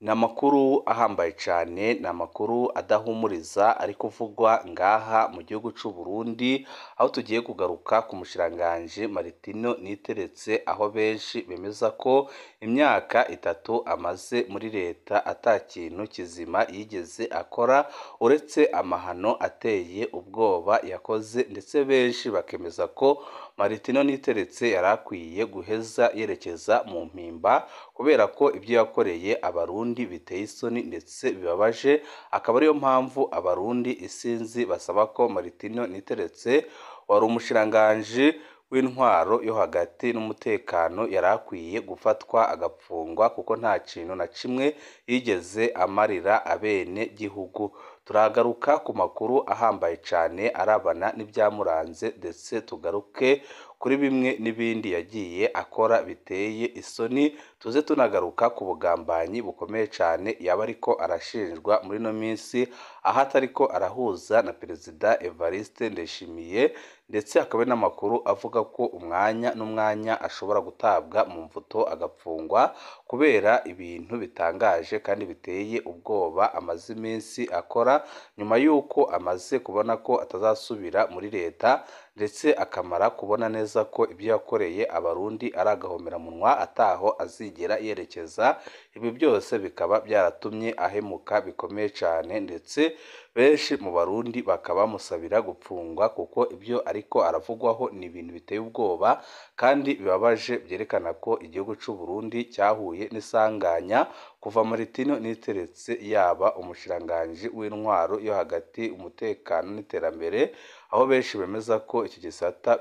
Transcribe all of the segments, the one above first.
Ni amakuru ahambaye cyane, ni amakuru adahumuriza ari kuvugwa ngaha mu gihugu cy'u Burundi, aho tugiye kugaruka ku mushikiranganji Martino Niteretse, aho benshi bemeza ko imyaka 3 amaze muri leta ata kintu kizima yigeze akora uretse amahano ateye ubwoba yakoze, ndetse benshi bakemeza ko Martino Niteretse yarakwiye guheza yerekeza mu mpimba kubera ko ibyo yakoreye abarundi biteye isoni ndetse bibabaje. Akaba ariyo mpamvu abarundi isinzi basaba ko Martino Niteretse wari umushikiranganji w'intwaro yo hagati n'umutekano yarakwiye gufatwa agapfungwa, kuko nta kintu na kimwe yigeze amarira abene gihugu. Turagaruka ku makuru ahambaye cyane arabana n'ibyamuranze, ndetse tugaruke kuri bimwe n'ibindi yagiye akora biteye isoni. Tuze tunagaruka ku bugambanyi bukomeye cyane yaba ariko arashinjwa muri no minsi, aho atariko arahuza na Perezida Evariste Ndayishimiye, ndetse hakaba n'amakuru avuga ko umwanya n'umwanya ashobora gutabwa mu mvuto agapfungwa kubera ibintu bitangaje kandi biteye ubwoba amaze iminsi akora, nyuma y'uko amaze kubona ko atazasubira muri leta, ndetse akamara kubona neza ko ibyo yakoreye abarundi ari agahomeramunwa ataho azigera yerekeza. Ibi byose bikaba byaratumye ahemuka bikomeye cyane, ndetse benshi mu barundi bakaba bamusabira gupfungwa, kuko ibyo ariko aravugwaho ni ibintu biteye ubwoba kandi bibabaje, byerekana ko igihugu cy'u Burundi cyahuye n'isanganya kuva Martino Niteretse yaba umushikiranganji w'intwaro yo hagati, umutekano n'iterambere, aho benshi bemeza ko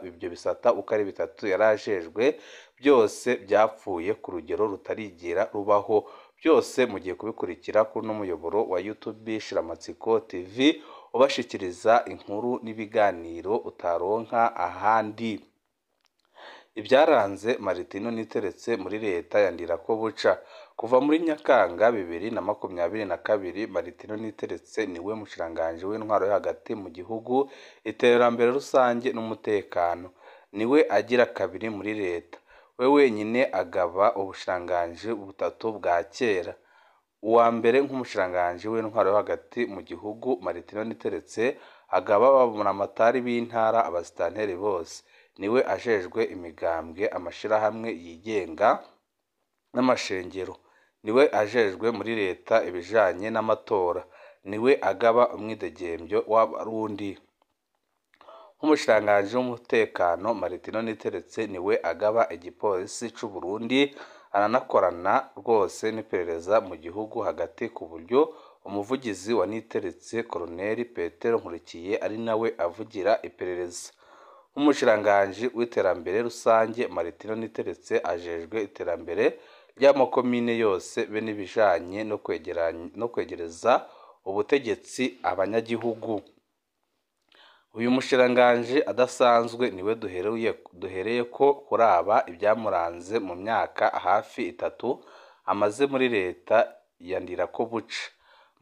ibyo bisata uko ari bitatu yarajejwe byose byapfuye ku rugero rutarigera rubaho. Byose mugiye kubikurikira kuri no muyoboro wa YouTube Shiramatsiko TV, ubashikiriza inkuru n'ibiganiro utaronka ahandi. Ibyaranze Martino Niteretse muri leta yandira ko buca. Kuva muri Nyakanga 2022, Martino Niteretse niwe mushikiranganji w'intwaro yo hagati mu gihugu, iterambere rusange n'umutekano. Niwe agira kabiri muri leta, we wenyine agaba ubushikiranganji butatu bwa kera. Uwa mbere nk'umushikiranganji w'intwaro yo hagati mu gihugu, Martino Niteretse agaba abamunamatari b'intara, abasitanteri bose. Niwe ajejwe imigambwe, amashirahamwe yigenga n'amashengero. Niwe ajejwe muri leta ibijanye n'amatora. Niwe agaba umwidegembyo w'abarundi. Nk'umushikiranganji w'umutekano, Martino Niteretse niwe agaba igipolisi cy'u Burundi, aranakorana rwose n'iperereza mu gihugu hagati, ku buryo umuvugizi wa Niteretse Colonel Petero Nkurikiye ari nawe avugira iperereza. Nk'umushikiranganji w'iterambere rusange, Martino Niteretse ajejwe iterambere ry'amakomine yose be n'ibijanye no kwegereza ubutegetsi abanyagihugu. Uyu mushikiranganji adasanzwe niwe duhereye ko kuraba ibyamuranze mu myaka hafi 3 amaze muri leta yandira ko buca.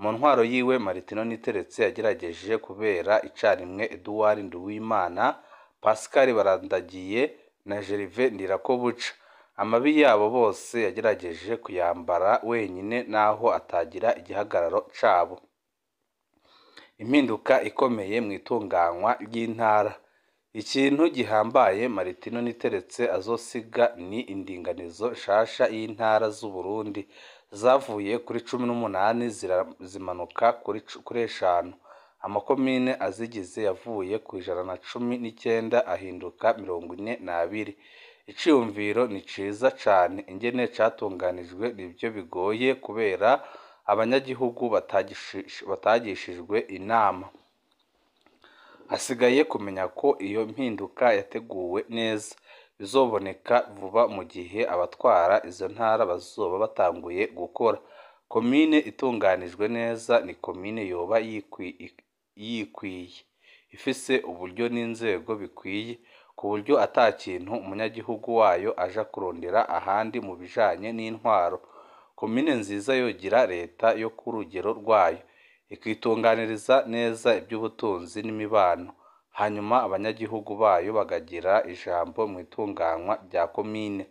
Mu ntwaro yiwe, Martino Niteretse yagerageje kubera icarimwe Edouard Nduwimana, Pascal Barandagiye na Gervais Ndirakobuca. Amabi yabo bose yagerageje kuyambara wenyine, naho atagira igihagararo cabo. Impinduka ikomeye mu itunganywa ry'intara. Ikintu gihambaye Martino Niteretse azosiga ni indinganizo shasha y'intara z'u Burundi, zavuye kuri 18 zimanuka kuri 5. Amakomine azigize yavuye ku 119 ahinduka 42. Iciyumviro ni ciza cane, ingene catunganijwe nibyo bigoye kubera abanyagihugu batagishijwe inama. Hasigaye kumenya ko iyo mpinduka yateguwe neza, bizoboneka vuba mu gihe abatwara izo ntara bazoba batanguye gukora. Komine itunganijwe neza ni komine yoba yikwiye, ifise uburyo n'inzego bikwiye, ku buryo atakintu umunyagihugu wayo aja kurondera ahandi mu bijanye n'intwaro. Komine nziza yogira leta yo ku rugero rwayo, ikitunganiriza neza iby'ubutunzi n'imibano, hanyuma abanyagihugu bayo bagagira ijambo mu itunganywa rya komine.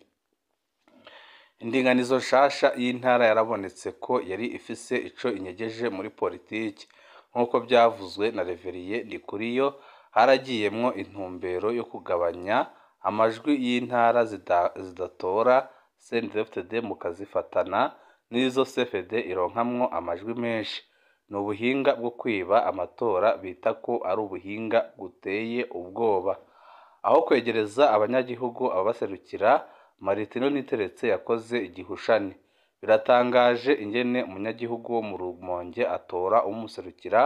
indinganizo nshasha y'intara yarabonetse ko yari ifise ico inyegeje muri politiki nk'uko byavuzwe na Reveriye Ndikuriyo. Haragiyemwo intumbero yo kugabanya amajwi y'intara zidatora CNDD-FDD mukazifatana n'izo CFD ironkamwo amajwi menshi. Ni ubuhinga bwo kwiba amatora bita ko ari ubuhinga buteye ubwoba. Aho kwegereza abanyagihugu ababaserukira, Martino Niteretse yakoze igihushani. Biratangaje ingene umunyagihugu wo mu Rumonge atora umuserukira,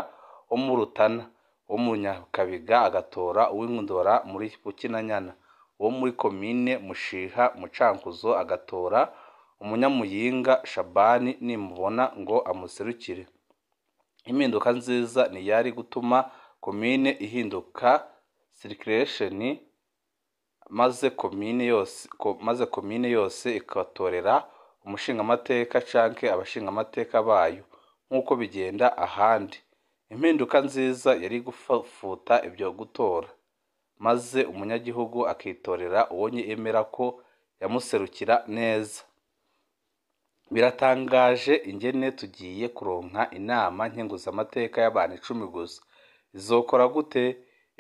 wo mu Rutana, wo mu Nyakabiga agatora uw'Indora muri Bukinanyana, wo muri komine Mushiha mu Cankuzo agatora umunyamuyinga Shabani nimubona ngo amuserukire. Impinduka nziza ni yari gutuma komine ihinduka circulation maze komine yose ikatorera umushingamateka canke abashingamateka bayo nk'uko bigenda ahandi. Impinduka nziza yari gufuta ibyo gutora, maze umunyagihugu akitorera uwo yemera ko yamuserukira neza. Biratangaje ingene tugiye kuronka inama nkenguzamateka y'abantu 10 gusa. Izokora gute?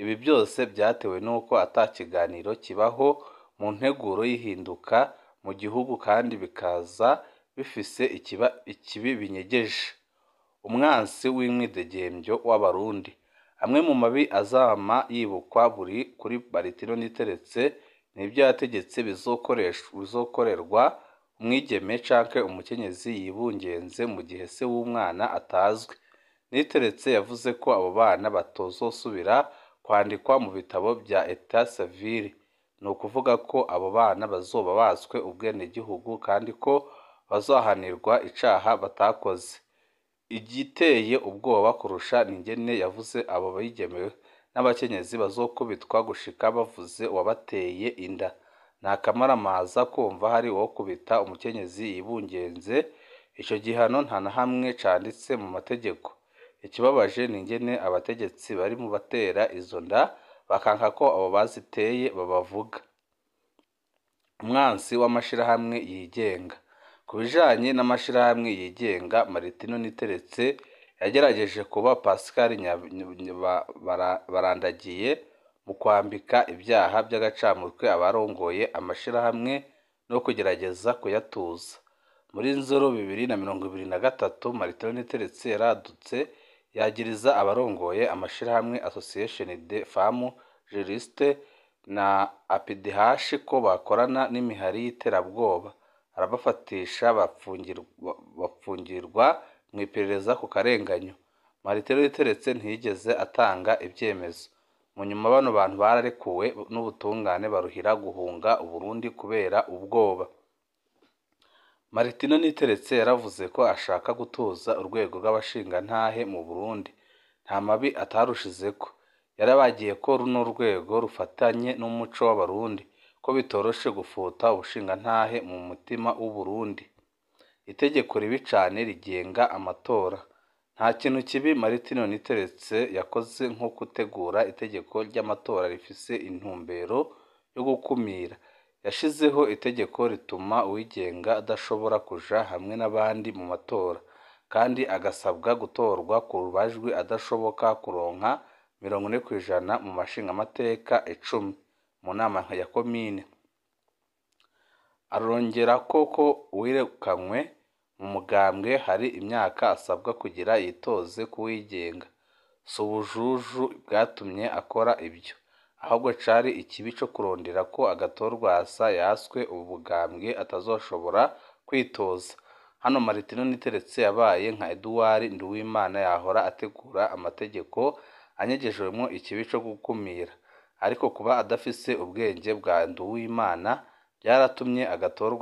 Ibi byose byatewe nuko atakiganiro kibaho mu nteguro y'ihinduka mu gihugu, kandi bikaza bifise ikibi binyegeje. Umwansi w'imwidegembyo w'abarundi. Amwe mu mabi azama yibukwa buri kuri Martino Niteretse nibyo yategetse bizokorerwa umwigeme canke umukenyezi yibungenze mu gihe se w'umwana atazwi. Niteretse yavuze ko abo bana batozosubira kwandikwa mu bitabo bya Etat Civil. Ni ukuvuga ko abo bana bazoba baswe ubwenegihugu kandi ko bazohanirwa icaha batakoze. Igiteye ubwoba kurusha n'ingene yavuze abo bigemewe n'abakenyezi bazokubitwa gushika bavuze wabateye inda. Nakamaramaza kumva hari wo kubita umukenyezi yibungenze. Ico gihano nta na hamwe canditse mu mategeko. Ikibabaje n'ingene abategetsi bari mu batera izo nda bakanka ko abo baziteye babavuga. Umwansi w'amashirahamwe yigenga. Kubijanye n'amashirahamwe yigenga, Martino Niteretse yagerageje kuba Pascal barandagiye mu kwambika ibyaha by'agacamutwe abarongoye amashirahamwe no kugerageza kuyatuza. Muri Nzero 2023 Martino Niteretse yaradutse yagiriza abarongoye amashirahamwe Association des Femmes Juristes na APDH ko bakorana n'imihari y'iterabwoba. Arabafatisha bapfungirwa mu iperereza ku karenganyo. Martino Niteretse ntiyigeze atanga ibyemezo. Mu nyuma bano bantu bararekuwe n'ubutungane baruhira guhunga Uburundi kubera ubwoba. Martino Niteretse yaravuze ko ashaka gutuza urwego rw'abashingantahe mu Burundi. Nta mabi atarushizeko. Yarabagiye ko runo rwego rufatanye n'umuco w'abarundi, ko bitoroshe gufuta ubushingantahe mu mutima w'Uburundi. Itegeko ribi cane rigenga amatora. Nta kintu kibi Martino Niteretse yakoze nko gutegura itegeko ry'amatora rifise intumbero yo gukumira. Yashizeho itegeko rituma uwigenga adashobora kuja hamwe n'abandi mu matora, kandi agasabwa gutorwa ku rubajwi adashoboka kuronka 40% mu mashingamateka 10 mu nama ya komine. Arongera koko uwirekanywe mu mugambwe hari imyaka asabwa kugira yitoze kuwigenga. Si ubujuju bwatumye akora ibyo, ahubwo cari ikibi co kurondera ko Agathon yaswe ubugambwe atazoshobora kwitoza. Hano Martino Niteretse yabaye nka Edouard Nduwimana yahora ategura amategeko anyegejwemo ikibi co gukumira. Ariko kuba adafise ubwenge bwa Nduwimana byaratumye Agathon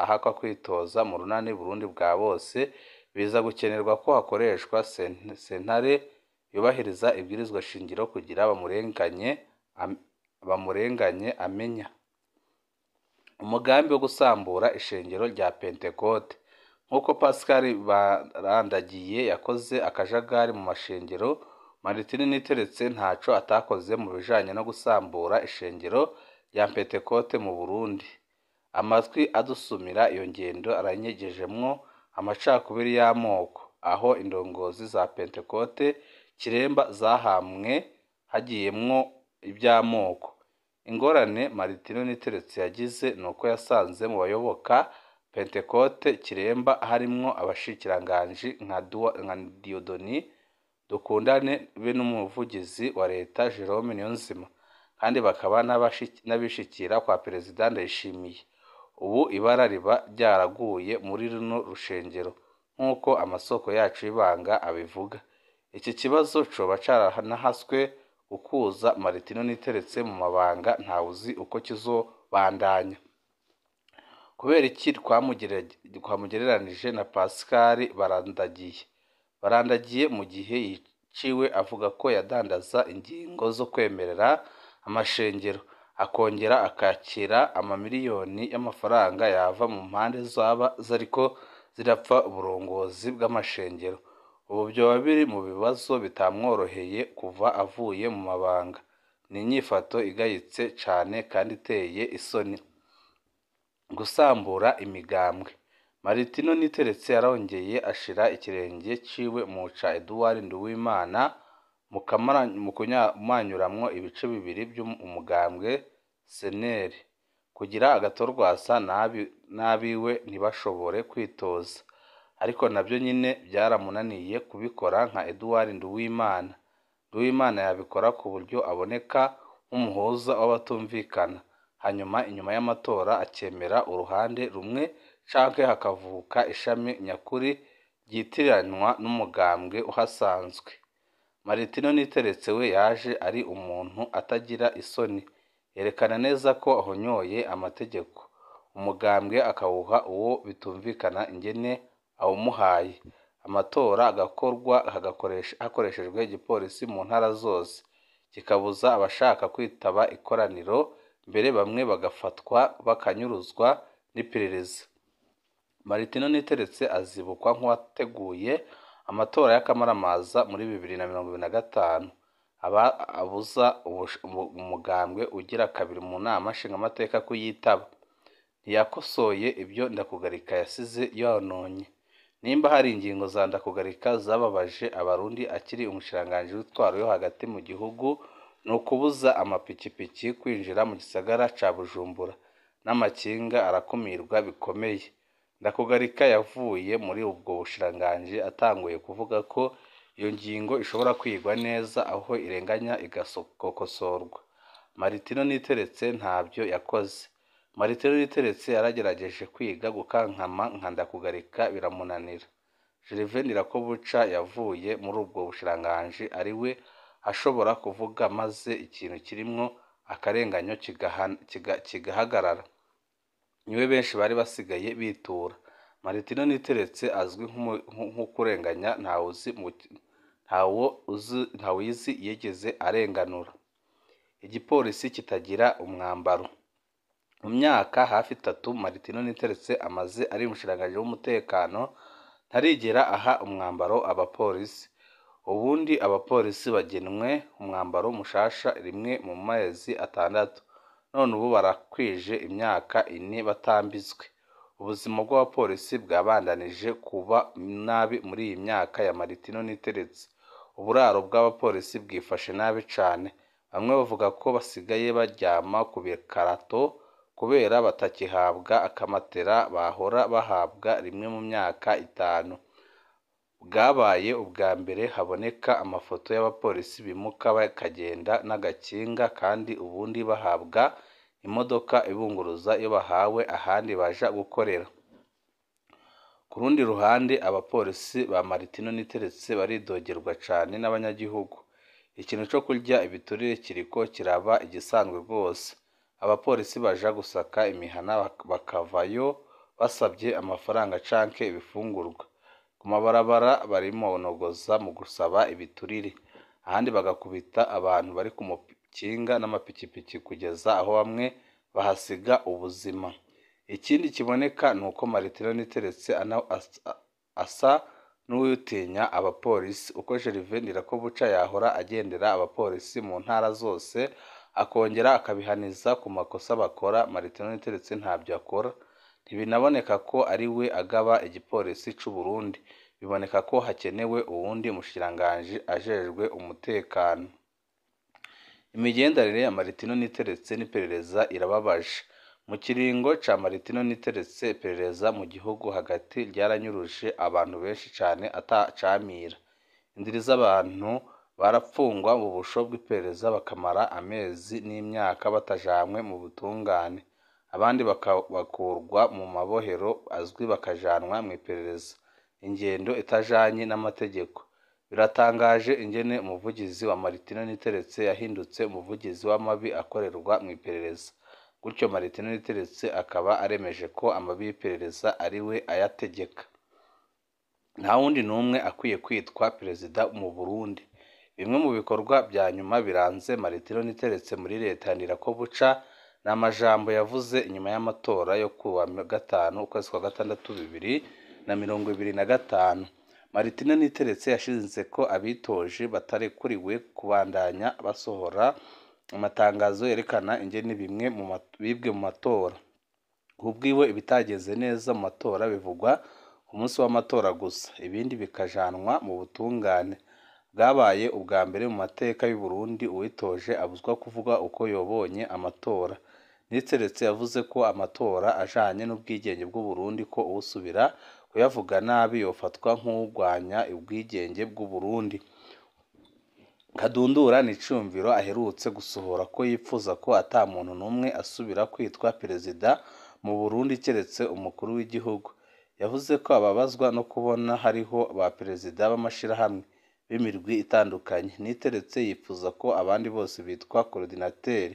ahakwa kwitoza mu runani Burundi bwa bose. Biza gukenerwa ko hakoreshwa sentare yubahiriza ibwirizwa shingiro kugira bamurenganye amenya. Umugambi wo gusambura ishengero rya Pentecote. Nkuko Pascal barandagiye yakoze akajagari mu mashengero, Martino Niteretse ntaco atakoze mu bijanye no gusambura ishengero rya Pentecote mu Burundi. amatwi adusumira iyo ngendo aranyegejemwo amacakubiri y'amoko, aho indongozi za Pentekote Kiremba zahamwe hagiyemwo iby'amoko. Ingorane Martino Niteretse yagize nuko yasanze mu bayoboka Pentekote Kiremba harimwo abashikiranganji nka Dieudonné Dukundane be n'umuvugizi wa leta Jerome Niyonzima, kandi bakaba n'abishikira kwa Perezida Ndayishimiye. Ubu ibara riba ryaraguye muri runo rushengero nk'uko amasoko yacu y'ibanga abivuga. Iki kibazo coba caranahaswe gukuza Martino Niteretse mu mabanga ntawuzi uko kizobandanya. Kubera iki twamugereranije na Pascal Barandagiye mu gihe yiciwe avuga ko yadandaza ingingo zo kwemerera amashengero akongera akakira amamiliyoni y'amafaranga yava mu mpande zaba zariko zirapfa uburongozi bw'amashengero. Ubu byoba biri mu bibazo bitamworoheye kuva avuye mu mabanga. Ni inyifato igayitse cane kandi iteye isoni. Gusambura imigambwe. Martino Niteretse yarongeye ashira ikirenge ciwe mu ca Edouard Nduwimana mu kumanyuramwo ibice bibiri by'umugambwe CNL kugira agatorwasa n'abiwe ntibashobore kwitoza, ariko nabyo nyine byaramunaniye kubikora nka Edouard Nduwimana. Nduwimana yabikora ku buryo aboneka nk'umuhuza w'abatumvikana, hanyuma inyuma y'amatora akemera uruhande rumwe canke hakavuka ishami nyakuri ryitiranwa n'umugambwe uhasanzwe. Martino Niteretse we yaje ari umuntu atagira isoni, yerekana neza ko ahonyoye amategeko, umugambwe akawuha uwo bitumvikana ingene awumuhaye, amatora agakorwa hakoreshejwe igipolisi mu ntara zose kikabuza abashaka kwitaba ikoraniro, mbere bamwe bagafatwa bakanyuruzwa n'iperereza. Martino Niteretse azibukwa nk'uwateguye amatora y'akamaramaza muri 2025 abuza umugambwe ugira kabiri mu nama nshingamateka kuyitaba. Ntiyakosoye ibyo Ndakugarika yasize yononye. Nimba hari ingingo za Ndakugarika zababaje abarundi akiri umushikiranganji w'intwaro yo hagati mu gihugu, ni ukubuza amapikipiki kwinjira mu gisagara ca Bujumbura, n'amakinga arakumirwa bikomeye. Ndakugarika yavuye muri ubwo bushikiranganji atanguye kuvuga ko iyo ngingo ishobora kwigwa neza aho irenganya igakosorwa. Martino Niteretse ntabyo yakoze. Martino Niteretse yaragerageje kwiga gukankama nka Ndakugarika biramunanira. Gervais Ndirakobuca yavuye muri ubwo bushikiranganji ari we ashobora kuvuga maze ikintu kirimwo akarenganyo kigahagarara. Niwe benshi bari basigaye bitura. Martino Niteretse azwi nk'ukurenganya ntawizi yigeze arenganura. Igipolisi kitagira umwambaro. Mu myaka hafi 3 Martino Niteretse amaze ari umushikiranganji w'umutekano ntarigera aha umwambaro abapolisi. Ubundi abapolisi bagenwe umwambaro mushasha rimwe mu mezi 6, none ubu barakwije imyaka 4 batambitswe. Ubuzima bw'abapolisi bwabandanije kuba nabi muri iyi myaka ya Martino Niteretse. Uburaro bw'abapolisi bwifashe nabi cane. Bamwe bavuga ko basigaye baryama ku bikarato kubera batakihabwa akamatera bahora bahabwa rimwe mu myaka 5. Bwabaye ubwa mbere haboneka amafoto y'abapolisi bimuka bakagenda n'agakinga, kandi ubundi bahabwa imodoka ibunguruza iyo bahawe ahandi baja gukorera. Ku rundi ruhande abapolisi ba Martino Niteretse baridogerwa cane n'abanyagihugu. Ikintu cyo kurya ibiturire kiriko kiraba igisanzwe rwose. Abapolisi baja gusaka imihana bakavayo basabye amafaranga canke ibifungurwa. Ku mabarabara barimonogoza mu gusaba ibiturire, ahandi bagakubita abantu bari ku mukinga n'amapikipiki kugeza aho bamwe bahasiga ubuzima. Ikindi kiboneka ni uko Martino Niteretse asa n'uwitinya abapolisi. Uko Gervais Ndirakobuca yahora agendera abapolisi mu ntara zose akongera akabihaniza ku makosa bakora. Martin Niteretse ntabyo akora. Ntibinaboneka ko ari we agaba igipolisi c'u Burundi. Biboneka ko hakenewe uwundi mushikiranganji ajejwe umutekano. Imigenderanire ya Martin Niteretse n'iperereza irababaje. Mu kiringo ca Martin Niteretse, iperereza mu gihugu hagati ryaranyuruje abantu benshi cane atacamira. Indiri z'abantu barapfungwa mu busho bw'iperereza bakamara amezi n'imyaka batajanywe mu butungane. Abandi bakurwa mu mabohero azwi bakajanwa mu iperereza. Ingendo itajanye n'amategeko. Biratangaje ingene umuvugizi wa Martin Niteretse yahindutse umuvugizi w'amabi akorerwa mu iperereza. Gutyo Martin Niteretse akaba aremeje ko amabi y'iperereza ari we ayategeka. Nta wundi n'umwe akwiye kwitwa perezida mu Burundi. Bimwe mu bikorwa bya nyuma biranze Martin Niteretse muri leta Ndirakobuca ni amajambo yavuze inyuma y'amatora yo kuwa 5 ukwezi kwa gatandatu 2025. Martin Niteretse yashinze ko abitoje batarekuriwe kubandanya basohora amatangazo yerekana ingene bimwe bibwe mu matora. Kubwiwe ibitageze neza mu matora bivugwa ku munsi w'amatora gusa, ibindi bikajanwa mu butungane. Bwabaye ubwa mbere mu mateka y'u Burundi uwitoje abuzwa kuvuga uko yobonye amatora. Niteretse yavuze ko amatora ajanye n'ubwigenge bw'u Burundi ko uwusubira kuyavuga nabi yofatwa nk'urwanya ubwigenge bw'u Burundi. Kadundura n'icumviro aherutse gusohora ko yipfuza ko ata muntu n'umwe asubira kwitwa perezida mu Burundi keretse umukuru w'igihugu. Yavuze ko ababazwa no kubona hariho ba perezida b'amashirahamwe b'imirwi itandukanye. Niteretse yipfuza ko abandi bose bitwa coordinateur,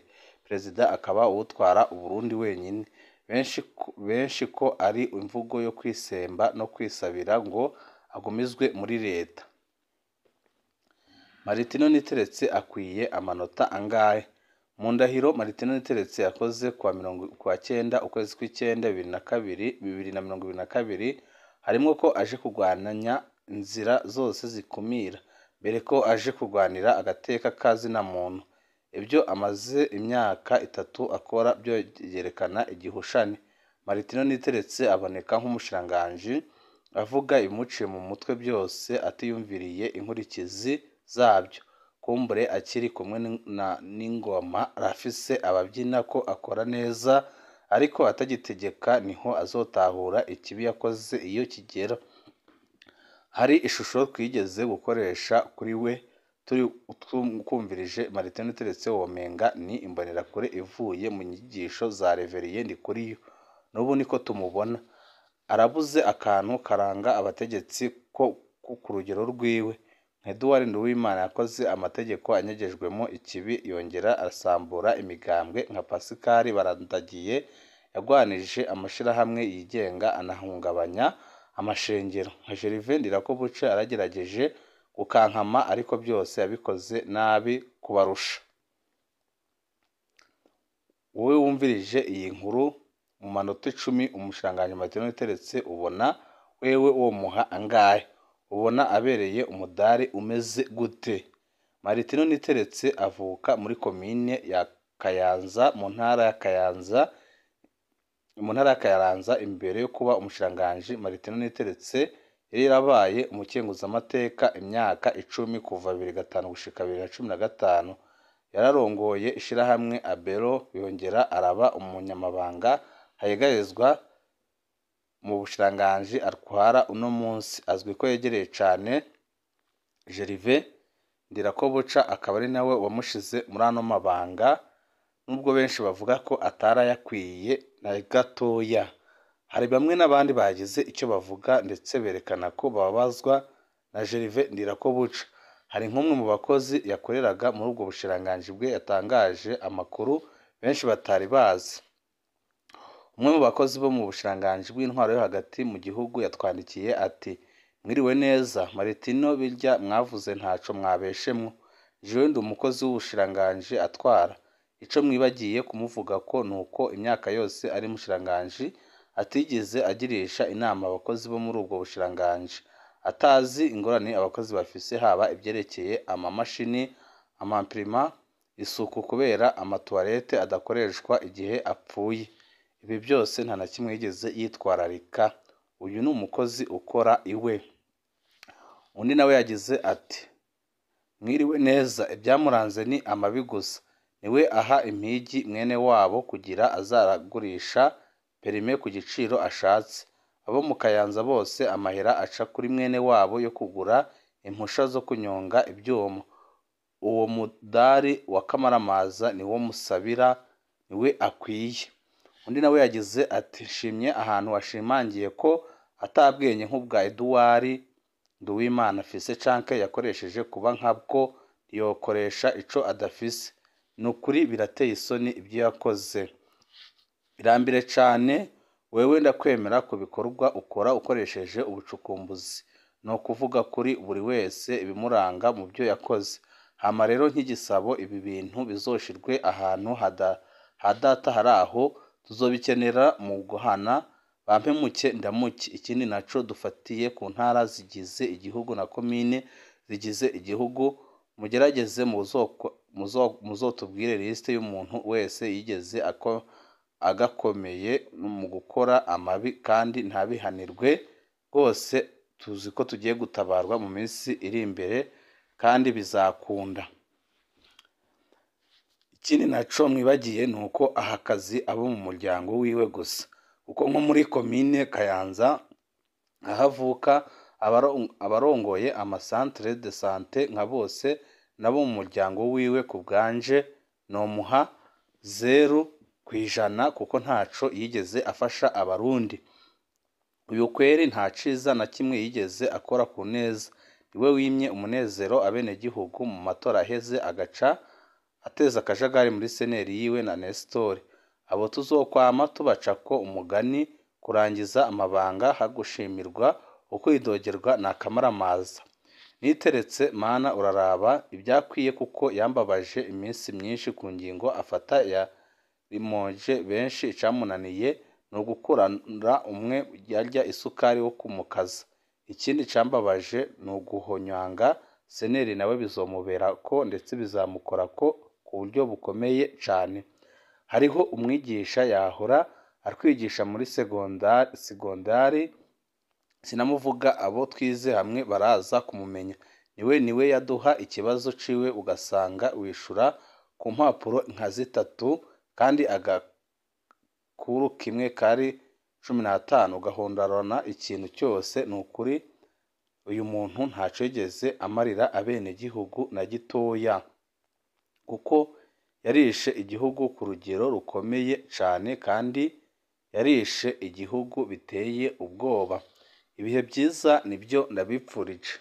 perezida akaba uwutwara Uburundi wenyine. Benshi ko ari imvugo yo kwisemba no kwisabira ngo agumizwe muri leta. Martin Niteretse akwiye amanota angahe? Mu ndahiro Martin Niteretse yakoze kuwa 9 ukwezi kw'icenda 2022 harimo ko aje kurwananya inzira zose zikumira, mbere ko aje kurwanira agateka kazina muntu. Ibyo amaze imyaka 3 akora byo yerekana igihushane. Martin Niteretse aboneka nk'umushikiranganji avuga ibimuciye mu mutwe byose atiyumviriye inkurikizi zabyo. Kumbure akiri kumwe n'ingoma arafise ababyina ko akora neza, ariko atagitegeka niho azotahura ikibi yakoze iyo kigera. Hari ishusho twigeze gukoresha kuri we turi kumvirije Martin Niteretse womenga ni imbonerakure ivuye mu nyigisho za Reverien Ndikuriyo. N'ubu niko tumubona. Arabuze akantu karanga abategetsi ko ku rugero rwiwe. Edouard Nduwimana yakoze amategeko anyegejwemo ikibi, yongera arasambura imigambwe nka Pascal Barandagiye yagwanije amashirahamwe yigenga anahungabanya amashengero. Nka Gervais Ndirakobuca aragerageje gukankama, ariko byose yabikoze nabi kubarusha. Wowe wumvirije iyi nkuru mu manota 10 umushikiranganji Martin Niteretse ubona wewe wo muha angahe? Ubona abereye umudari umeze gute? Martin Niteretse avuka muri komine ya Kayanza mu ntara ya Kayanza. Imbere yo kuba umushikiranganji Martin Niteretse yari yarabaye umukenguzamateka imyaka 10 kuva 2005 gushika 2015. Yararongoye ishirahamwe Abero, yongera araba umunyamabanga hayegarizwa mu bushikiranganji atwara uno munsi. Azwi ko yegereye cane Gervais Ndirakobuca, akaba ari nawe wamushize muri ano mabanga, nubwo benshi bavuga ko atarayakwiye na gatoya. Hari bamwe n'abandi bagize icyo bavuga ndetse berekana ko babazwa na Gervais Ndirakobuca. Hari nk'umwe mu bakozi yakoreraga muri ubwo bushikiranganji bwe yatangaje amakuru benshi batari bazi. Umwe mu bakozi bo mu bushikiranganji bw'intwaro yo hagati mu gihugu yatwandikiye ati: "Mwiriwe neza Martino, birya mwavuze ntaco mwabeshemwo. Jewe ndi umukozi w'ubushikiranganji atwara. Ico mwibagiye kumuvuga ko nuko imyaka yose ari mushikiranganji atigeze agirisha inama abakozi bo muri ubwo bushikiranganji, atazi ingorane abakozi bafise, haba ibyerekeye amamashini, amamprima, isuku kubera amatuwarete adakoreshwa igihe apfuye. Ibi byose nta na kimwe yigeze yitwararika. Uyu ni umukozi ukora iwe. Undi nawe yagize ati mwiriwe neza, ibyamuranze ni amabi gusa. Niwe aha impigi mwene wabo kugira azaragurisha perime ku giciro ashatse. Abo mu Kayanza bose amahera aca kuri mwene wabo yo kugura impusha zo kunyonga ibyuma. Uwo mudari wa Kamaramaza niwo musabira, niwe akwiye. Undi nawe yagize ati nshimye ahantu washimangiye ko atabwenge nk'ubwa Eduwari Nduwimana Fise canke yakoresheje kuba nkabwo yokoresha ico adafise. Nukuri birateye isoni ibyo yakoze. Irambire cane wewe, ndakwemera ku bikorwa ukora ukoresheje ubucukumbuzi. No kuvuga kuri buri wese ibimuranga mu byo yakoze. Hama rero nk'igisabo ibi bintu bizoshirwe ahantu hadata hari aho tuzobikenera mu guhana bampemuke ndamuke. Ikindi naco dufatiye ku ntara zigize igihugu na komine zigize igihugu, mugerageze muzotubwire liste y'umuntu wese yigeze agakomeye mu gukora amabi kandi ntabihanirwe. Rwose tuzi ko tugiye gutabarwa mu minsi iri imbere kandi bizakunda. Ikindi naco mwibagiye nuko aha kazi abo mu muryango wiwe gusa, kuko nko muri komine Kayanza ahavuka abarongoye amasantere de sante nka bose nabo mu muryango wiwe. Ku bwanje nomuha 0% kuko ntaco yigeze afasha abarundi. Uyu kweri nta ciza na kimwe yigeze akora ku neza. Niwe wimye umunezero abenegihugu mu matora aheze, agaca ateza akajagari muri seneri yiwe na Nestor. Abo tuzokwama tubacako umugani, kurangiza amabanga hagushimirwa ukwidogerwa na Kamaramaza. Niteretse Mana uraraba ibyakwiye, kuko yambabaje iminsi myinshi ku ngingo afata ya Limoje. Benshi icamunaniye no gukurana umwe yarya isukari wo kumukaza. Ikindi cambabaje no guhonyanga seneri nawe bizomubera ko ndetse bizamukora ko ku buryo bukomeye cane. Hariho umwigisha yahora atwigisha muri segondari, sinamuvuga abo twize hamwe baraza kumumenya. Niwe yaduha ikibazo ciwe ugasanga wishura ku mpapuro nka 3 kandi agakuru kimwe kari 15 ugahondarana ikintu cyose. Nukuri uyu muntu ntaco yigeze amarira abenegihugu na gitoya, kuko yarishe igihugu ku rugero rukomeye cane kandi yarishe igihugu biteye ubwoba. Ibihe byiza nibyo ndabipfurije.